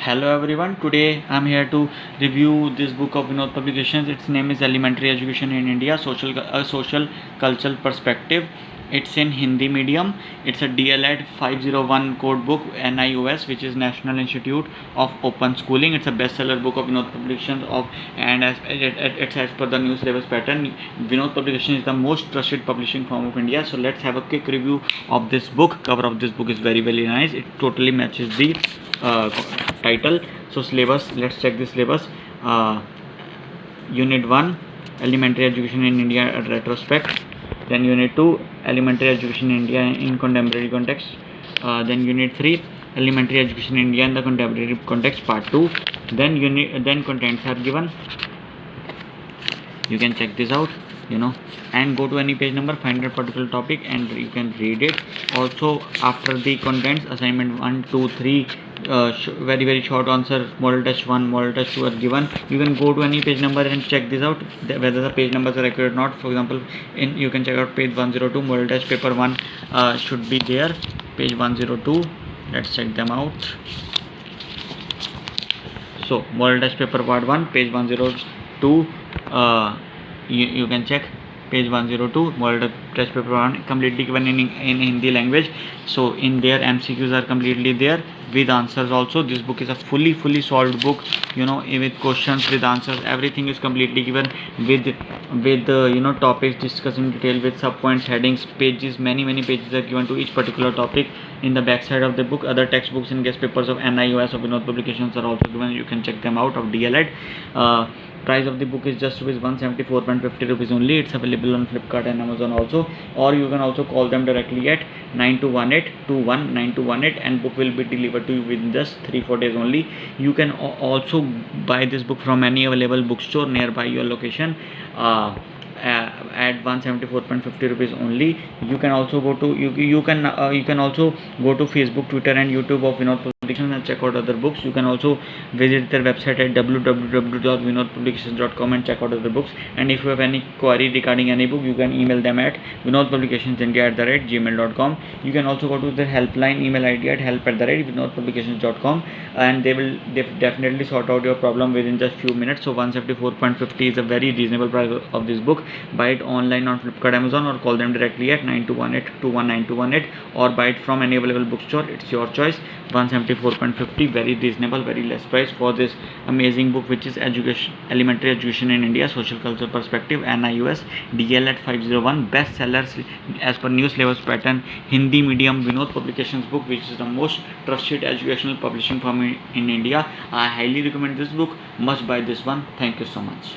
Hello everyone. Today I'm here to review this book of Vinod Publications. Its name is Elementary Education in India: Social Cultural Perspective. It's in Hindi medium. It's a DLED 501 code book, NIOS, which is National Institute of Open Schooling. It's a bestseller book of Vinod Publications and it's as per the new syllabus pattern. Vinod Publications is the most trusted publishing firm of India. So let's have a quick review of this book. Cover of this book is very nice. It totally matches the uh, title. So syllabus, let's check the syllabus. Unit 1, Elementary Education in India retrospect. Then Unit 2, Elementary Education in India in contemporary context. Then Unit 3, Elementary Education in India in the contemporary context, part 2. Then contents are given. You can check this out, and go to any page number, find a particular topic and you can read it. Also, after the contents, assignment 1, 2, 3, very short answer, model test 1, model test 2 are given. You can go to any page number and check this out, whether the page numbers are accurate or not. For example, you can check out page 102, model test paper 1 should be there, page 102. Let's check them out. So model test paper part 1, page 102. You can check page 102, model test paper 1, completely given in Hindi language. So in there MCQs are completely there with answers also. This book is a fully solved book, with questions, with answers. Everything is completely given with topics discussed in detail, with sub points, headings, pages. Many pages are given to each particular topic in the back side of the book. Other textbooks and guest papers of NIOS of Vinod Publications are also given. You can check them out, of DLED. Price of the book is just rupees 174.50 rupees only. It's available on Flipkart and Amazon also, or you can also call them directly at 9218 and book will be delivered to you within just 3-4 days only. You can also buy this book from any available bookstore nearby your location at 174.50 rupees only. You can also go to you can also go to Facebook, Twitter and YouTube of Vinod Publications and check out other books. You can also visit their website at www.vinodpublications.com and check out other books. And if you have any query regarding any book, you can email them at vinodpublicationsindia@gmail.com. You can also go to their helpline email ID at help@vinodpublications.com, and they will definitely sort out your problem within just few minutes. So 174.50 is a very reasonable price of this book. Buy it online on Flipkart, Amazon, or call them directly at 9218 or buy it from any available bookstore. It's your choice. 174.50, very reasonable, very less price for this amazing book, which is Elementary Education in India, Social Cultural Perspective, NIOS, DLED 501, bestsellers as per new syllabus pattern, Hindi medium, Vinod Publications book, which is the most trusted educational publishing firm in India. I highly recommend this book. Must buy this one. Thank you so much.